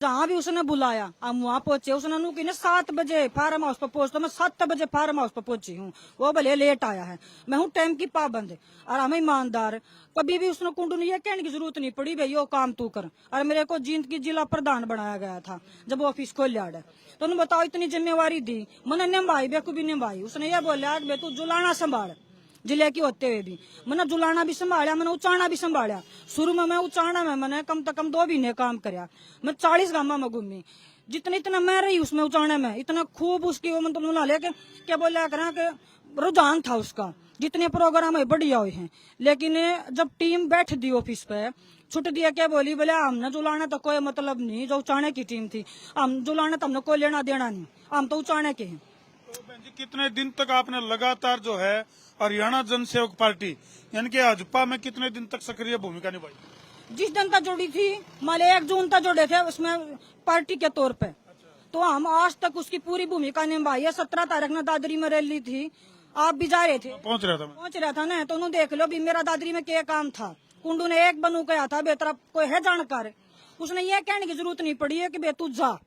जहाँ भी उसने बुलाया हम वहाँ पहुंचे। उसने नू कि 7 बजे फार्म हाउस पर पहुंचता, मैं 7 बजे फार्म हाउस पर पहुंची हूँ। वो भले लेट आया है, मैं हूँ टाइम की पाबंद और हम ईमानदार। कभी भी उसने कुंडू ने ये कहने की जरूरत नहीं पड़ी भाई यो काम तू कर। और मेरे को जींद की जिला प्रधान बनाया गया था जब ऑफिस खोल लिया। तो उन्होंने बताओ इतनी जिम्मेवारी दी, मैंने निभाई, बेखूबी निभाई। उसने ये बोला कि तू जुलाना संभाल जिले की होते हुए भी। मैंने जुलाना भी संभाला, मैंने उचाना भी संभाला। शुरू में मैं उचाना में मैंने कम से कम 2 महीने काम कराया। मैं 40 गांव में घूमी, जितने इतना मैं रही उसमें उचाने में, इतना खूब उसकी वो मतलब लेके क्या बोला करा कि रुझान था उसका। जितने प्रोग्राम है बढ़िया हुए हैं, लेकिन जब टीम बैठ दी ऑफिस पे छुट दिया क्या बोली बोले हमने जुलाना तो कोई मतलब नहीं, जो उचाने की टीम थी हम जुलाना तो हमने कोई लेना देना नहीं, हम तो उचाने के हैं। तो बहन जी कितने दिन तक आपने लगातार जो है हरियाणा जनसेवक पार्टी यानी कि भाजपा में कितने दिन तक सक्रिय भूमिका निभाई? जिस दिन तक जुड़ी थी माले 1 जून तक जुड़े थे उसमें पार्टी के तौर पे। तो हम आज तक उसकी पूरी भूमिका निभाई है। 17 तारीख में दादरी में रैली थी, आप भी जा रहे थे। पहुंच रहा था मैं। पहुंच रहा था ना, तो उन्होंने देख लो भी मेरा दादरी में क्या काम था। कुंडू ने एक बनू कहा था बेतरा कोई है जानकार, उसने ये कहने की जरूरत नहीं पड़ी है कि बे तू जा।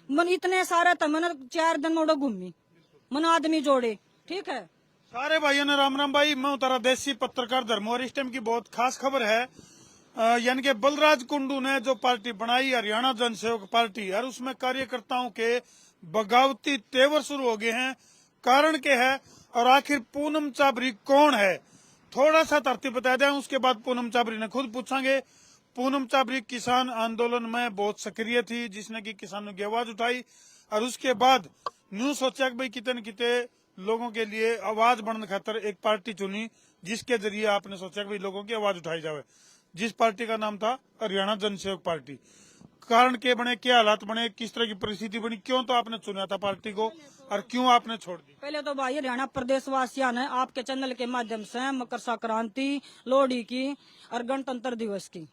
मन इतने सारे था, मैंने 4 दिन मोड़ो घूमी, मन आदमी जोड़े। ठीक है सारे भाइयों ने राम राम भाई, मैं उतारा देसी पत्रकार धर्म और इस टाइम की बहुत खास खबर है। यानी कि बलराज कुंडू ने जो पार्टी बनाई हरियाणा जनसेवक पार्टी और उसमें कार्यकर्ताओं के बगावती तेवर शुरू हो गए हैं। कारण क्या है और आखिर पूनम चाबरी कौन है, थोड़ा सा तरतीब बता दें, उसके बाद पूनम चाबरी ने खुद पूछांगे। पूनम चाबरी किसान आंदोलन में बहुत सक्रिय थी, जिसने की किसानों की आवाज उठाई और उसके बाद न्यू सोचा कि भाई कितने कितने लोगों के लिए आवाज बनने खातर एक पार्टी चुनी, जिसके जरिए आपने सोचा कि भाई लोगों की आवाज उठाई जाए, जिस पार्टी का नाम था हरियाणा जनसेवक पार्टी। कारण के बने, क्या हालात बने, किस तरह की परिस्थिति बनी, क्यों तो आपने चुना था पार्टी को और क्यों आपने छोड़ दी? पहले तो भाई हरियाणा प्रदेश वासियों ने आपके चैनल के माध्यम से मकर संक्रांति, लोहड़ी की और गणतंत्र दिवस की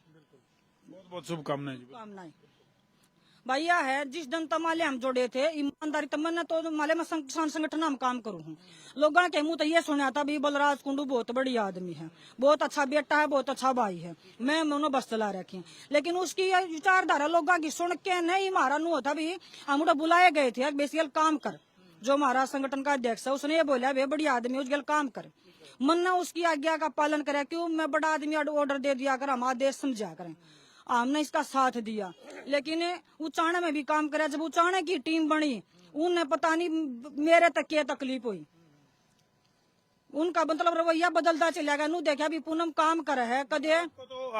बहुत बहुत शुभकामनाएं जी। कामनाएं। भैया है जिस दिन तमाले हम जोड़े थे ईमानदारी तमन्ना तो माले में किसान संगठन हम काम करूँ हूँ। लोगों के मुंह तो ये सुना था भी बलराज कुंडू बहुत बढ़िया आदमी है, बहुत अच्छा बेटा है, बहुत अच्छा भाई है, मैं उन्होंने बस चला रखी। लेकिन उसकी विचारधारा लोगों की सुन के नहीं हमारा नु होता भी हम उन्हें बुलाए गए थे बेसिकल काम कर। जो हमारा संगठन का अध्यक्ष है उसने ये बोला वे बढ़िया आदमी उसके काम कर। मन ने उसकी आज्ञा का पालन करे, क्यों मैं बड़ा आदमी ऑर्डर दे दिया कर, हम आदेश समझा करें। हमने इसका साथ दिया, लेकिन उचाने में भी काम करा। जब उचाने की टीम बनी उन्हें पता नहीं मेरे तक क्या तकलीफ हुई, उनका मतलब रवैया बदलता चला गया। नू देखा भी पूनम काम कर है कदे।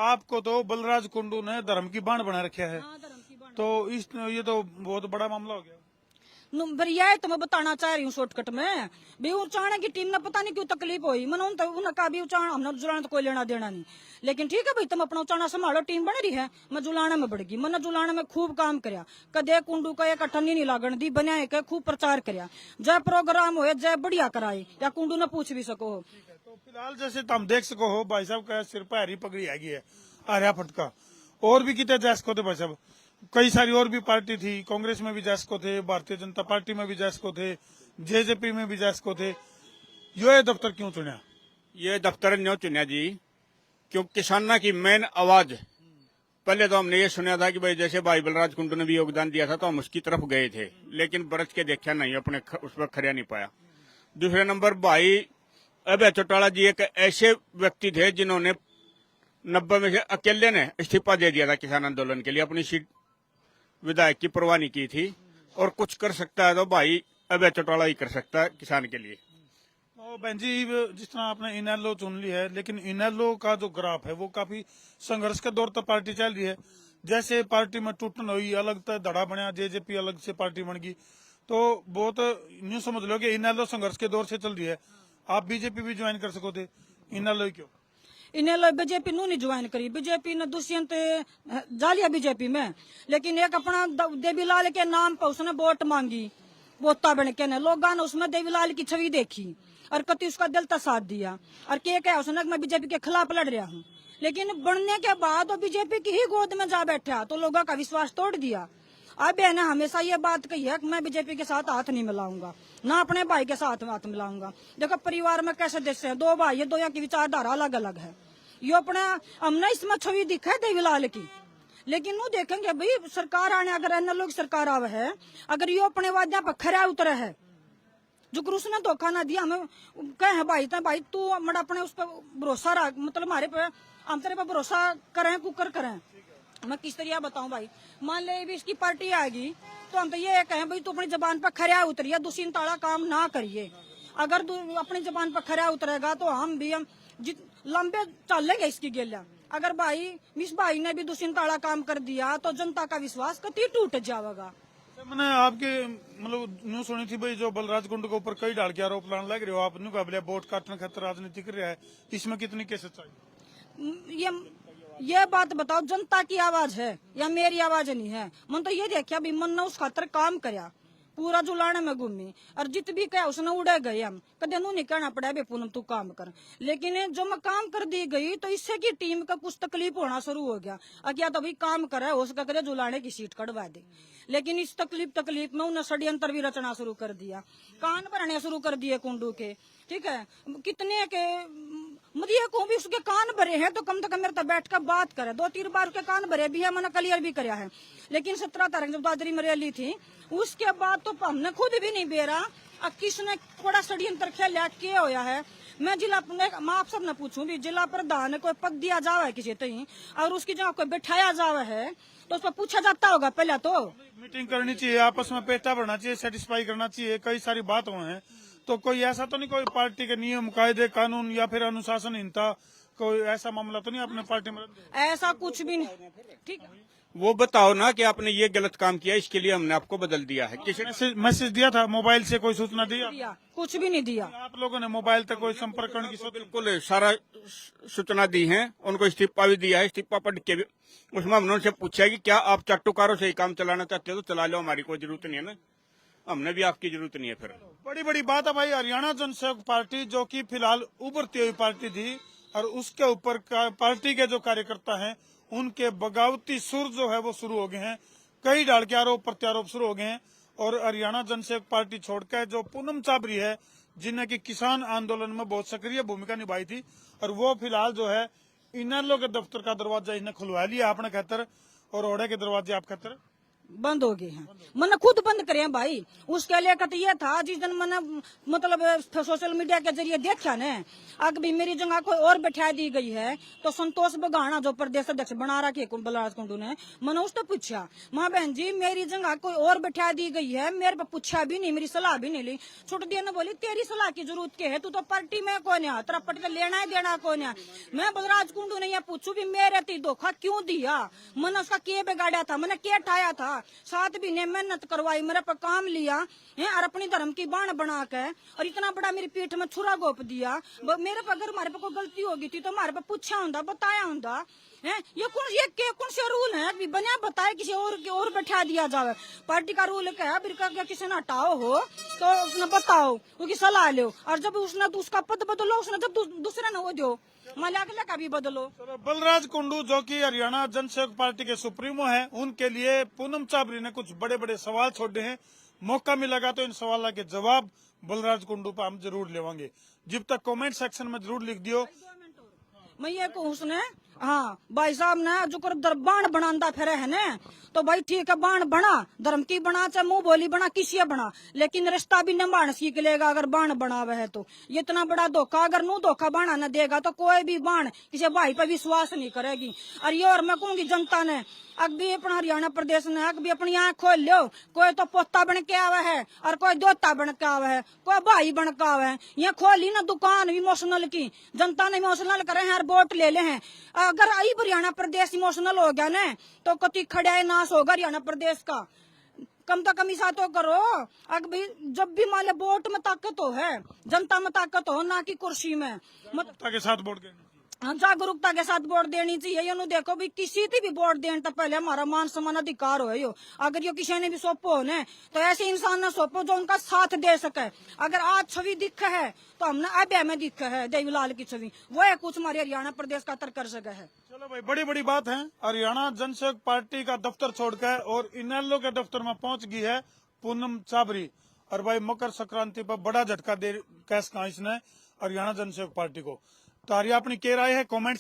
आपको तो बलराज कुंडू ने धर्म की बाण बना रखा है, तो इस ये तो बहुत बड़ा मामला हो गया। बढ़िया तो मैं बताना चाह रही हूँ शॉर्टकट में भी उचाने की टीम ने पता नहीं क्यों तकलीफ हुई। मैंने उन्हें कहा भी उचाना हमने जुलाना तो कोई लेना देना नहीं, लेकिन ठीक है भाई तुम अपना उचाना संभालो, टीम बन रही है। मैं जुलाना में बढ़ गई, मैंने जुलाना में खूब काम कराया, कदे कुंडू का एक अठन्नी नहीं लागण दी, बनाए के खूब प्रचार कराया। जय प्रोग्राम हो जय बढ़िया कराए या कुंडू ने पूछ भी सको। तो फिलहाल जैसे तुम देख सको हो भाई साहब का सिर पर हरी पगड़ी हैगी है, आर्या फटका, और भी कितने जा सको थे भाई साहब। कई सारी और भी पार्टी थी, कांग्रेस में भी जा सको थे, भारतीय जनता पार्टी में भी जा सको थे, जेजेपी में भी जा सको थे, ये दफ्तर क्यों चुना? ये दफ्तर न्यू चुनिया जी क्योंकि किसाना की मेन आवाज। पहले तो हमने ये सुना था कि भाई जैसे भाई बलराज कुंडू ने भी योगदान दिया था तो हम उसकी तरफ गए थे, लेकिन बरस के देखा नहीं, अपने उस पर खरिया नहीं पाया। दूसरे नंबर भाई अभय चौटाला जी एक ऐसे व्यक्ति थे जिन्होंने 90 में से अकेले ने इस्तीफा दे दिया था किसान आंदोलन के लिए, अपनी सीट विधायक की परवाह नहीं की थी, और कुछ कर सकता है तो भाई अभय चौटाला ही कर सकता है किसान के लिए। तो बहन जी जिस तरह आपने इनेलो चुन ली है, लेकिन इनेलो का जो ग्राफ है वो काफी संघर्ष के दौर तक पार्टी चल रही है। जैसे पार्टी में टूटन हुई, अलग तक धड़ा बनया, जेजेपी अलग से पार्टी बन गई, तो बहुत न्यू समझ लो कि इनेलो संघर्ष के दौर से चल रही है। आप बीजेपी भी ज्वाइन कर सको थे, इनेलो क्यों? इन्हें बीजेपी नू नहीं ज्वाइन करी, बीजेपी ने दुष्यंत जालिया बीजेपी में, लेकिन एक अपना देवीलाल के नाम पर उसने वोट मांगी, वोटा बन के ने लोगों ने उसमें देवीलाल की छवि देखी और कति उसका दिल का साथ दिया और क्या उसने मैं बीजेपी के खिलाफ लड़ रहा हूँ। लेकिन बनने के बाद वो बीजेपी की ही गोद में जा बैठा तो लोगों का विश्वास तोड़ दिया। अब है ना हमेशा ये बात कही है कि मैं बीजेपी के साथ हाथ नहीं मिलाऊंगा, ना अपने भाई के साथ हाथ मिलाऊंगा। देखो परिवार में कैसे देश है, 2 भाई है, 2 की विचारधारा अलग अलग है। ये अपना हमने इसमें छवि दिखा है देवीलाल की, लेकिन वो देखेंगे भाई सरकार आने, अगर एन लोग सरकार आवे है, अगर यो अपने वाद्या पर खरा उतरे है, जो उसने धोखा ना दिया, हमें कहे भाई था भाई तू मड़ा अपने उस पर भरोसा रख, मतलब हमारे पे, हम तेरे पे भरोसा करें कुकर करें। मैं किस तरह बताऊं भाई, मान ले भी इसकी पार्टी आएगी तो हम तो ये कहें भाई तू अपनी जबान पर खरा उतरिए, दूसरी ताड़ा काम ना करिए। अगर तू अपनी जबान पर खरा उतरेगा तो हम भी लंबे चलेंगे इसकी गेलिया। अगर भाई इस भाई ने भी दूसरी ताड़ा काम कर दिया तो जनता का विश्वास कति टूट जाएगा। मैंने आपके मतलब न्यूज सुनी थी भाई, जो बलराज कुंडू के ऊपर कई डाल के आरोप लाने लग रहे हो आप, न्यू काबिल वोट काटने खातिर राजनीति कर रहा है, इसमें कितनी कैसे चाहिए? ये बात बताओ, जनता की आवाज है या मेरी आवाज नहीं है? मन तो ये देखा भी मन ने उस खातर काम करया, पूरा जुलाने में घूमी और जित भी कहा उसने उड़े गए। हम कदे नू नहीं कहना पड़ा बे पूनम तू काम कर, लेकिन जो मैं काम कर दी गई तो इससे की टीम का कुछ तकलीफ होना शुरू हो गया। अज्ञा तो भाई काम करे हो सका करे जुलाने की सीट कटवा दे, लेकिन इस तकलीफ में उन्हें षड्यंत्र भी रचना शुरू कर दिया, कान भरने शुरू कर दिए कुंडू के। ठीक है, कितने के मुझे को भी उसके कान भरे हैं तो कम से कम मेरे तो बैठ कर बात करे, 2-3 बार उसके कान भरे भी है, मैंने क्लियर भी कराया है। लेकिन 17 तारीख जब दादरी में रैली थी उसके बाद तो हमने खुद भी नहीं बेरा किसने बड़ा षड्यंत्र खेला क्या होया है। मैं मैं आप सब ने पूछूं भी, जिला प्रधान कोई पद दिया जावा है किसी तो और उसकी जगह कोई बैठाया जावा है तो उस पर पूछा जाता होगा पहले तो। मीटिंग करनी चाहिए, आपस में पेटा भरना चाहिए, सेटिस्फाई करना चाहिए, कई सारी बात हुए हैं। तो कोई ऐसा तो नहीं कोई पार्टी के नियम कायदे कानून या फिर अनुशासनहीनता कोई ऐसा मामला तो नहीं अपने पार्टी में? ऐसा कुछ भी नहीं। ठीक है, वो बताओ ना कि आपने ये गलत काम किया, इसके लिए हमने आपको बदल दिया है। किसी मैसेज दिया था, मोबाइल से कोई सूचना दिया? कुछ भी नहीं दिया। आप लोगों ने मोबाइल तक कोई संपर्क करने की बिल्कुल सारा सूचना दी है, उनको इस्तीफा भी दिया है, इस्तीफा पढ़ के भी उसमें हमने उनसे पूछा है कि क्या आप चाटुकारों से ही काम चलाना चाहते हो तो चला लो, हमारी कोई जरूरत नहीं है ना, हमने भी आपकी जरूरत नहीं है। फिर बड़ी बड़ी बात है भाई, हरियाणा जनसेवक पार्टी जो कि फिलहाल उभरती हुई पार्टी थी और उसके ऊपर पार्टी के जो कार्यकर्ता हैं उनके बगावती सुर जो है वो शुरू हो गए हैं, कई डाल के आरोप प्रत्यारोप शुरू हो गए हैं। और हरियाणा जनसेवक पार्टी छोड़कर जो पूनम चाबरी है जिन्हें की किसान आंदोलन में बहुत सक्रिय भूमिका निभाई थी, और वो फिलहाल जो है इनलो के दफ्तर का दरवाजा इन्हें खुलवा लिया आपने खतर, और ओढ़े के दरवाजे आप खतर बंद हो गए हैं। मैंने खुद बंद करे हैं भाई। उसके लिए तो ये था जिस दिन मैंने मतलब सोशल मीडिया के जरिए देखा ने, अगर भी मेरी जगह कोई और बैठा दी गई है तो संतोष बगाना जो प्रदेश अध्यक्ष बना रखे बलराज कुंडू ने, मैंने उससे पूछा माँ बहन जी मेरी जगह कोई और बैठा दी गई है, मेरे पे पूछा भी नहीं, मेरी सलाह भी नहीं ली। छुट दिया ने बोली तेरी सलाह की जरूरत क्या है, तू तो पार्टी में कौन है, तेरा पट्टी लेना है देना कौन है। मैं बलराज कुंडू ने यह पूछू भी मेरे ती धोखा क्यों दिया, मैंने उसका क्या बिगाड़ा था, मैंने क्या ठाया था, 7 महीने मेहनत करवाई, मेरे पर काम लिया है और अपनी धर्म की बाण बना के और इतना बड़ा मेरी पीठ में छुरा गोप दिया। मेरे पर अगर हमारे पे कोई गलती होगी थी तो हमारे पे पूछा होता, बताया होता है। ये कौन से रूल है कि बना बताए किसी और बैठा दिया जावे। पार्टी का रूल क्या है, किसी ने हटाओ हो तो उसने बताओ, उसकी सलाह लो, और जब उसने उसका पद बदलो, उसने जब दूसरे ने वो दो अगले का भी बदलो। बलराज कुंडू जो कि हरियाणा जनसेवक पार्टी के सुप्रीमो हैं, उनके लिए पूनम चाबरी ने कुछ बड़े बड़े सवाल छोड़े हैं। मौका मिलेगा तो इन सवालों के जवाब बलराज कुंडू पर हम जरूर लेवांगे। जब तक कमेंट सेक्शन में जरूर लिख दियो। मैं ये कहूँ उसने, हाँ भाई साहब ने जो कर बाण बनाता फिर है ना, तो भाई ठीक है बाण बना, धर्म की बना चाहे मुंह बोली बना, किसी बना, लेकिन रिश्ता भी निभाना सीख लेगा अगर बाण बनावे है तो। ये इतना बड़ा धोखा अगर नू धोखा बाणा न देगा तो कोई भी बाण किसी भाई पर विश्वास नहीं करेगी। और ये और मैं कहूँगी जनता ने अब भी अपना हरियाणा प्रदेश ने अब भी अपनी आँख खोल लो, कोई तो पोता बन के आवा है और कोई दोता बन के आवा है, कोई भाई बन के आवा है। ये खोली ना दुकान इमोशनल की, जनता ने इमोशनल करे हैं और वोट ले ले हैं। अगर आई हरियाणा प्रदेश इमोशनल हो गया ना तो कति खड़ा नाश होगा हरियाणा प्रदेश का। कम तो कम ऐसा तो करो, अगर भी जब भी मान लो वोट में ताकत हो है, जनता में ताकत हो, ना कि कुर्सी में के साथ वोट देना, जागरूकता के साथ वोट देनी चाहिए। ये देखो भी किसी की भी वोट देने तो पहले हमारा मान सम्मान अधिकार हो यो। अगर यो किसी ने भी सौंपो हो ने तो ऐसे इंसान ने सौंपो जो उनका साथ दे सके। अगर आज छवि दिख है तो हमने अब में दिख है देवीलाल की छवि, वो है कुछ हमारे हरियाणा प्रदेश का तर कर सके है। चलो भाई बड़ी बड़ी बात है, हरियाणा जनसेवक पार्टी का दफ्तर छोड़कर और इनेलो के दफ्तर में पहुंच गई है पूनम चाबरी। और भाई मकर संक्रांति पर बड़ा झटका दे कैस का इसने हरियाणा जनसेवक पार्टी को। तो हरिया अपनी क्या राय है कमेंट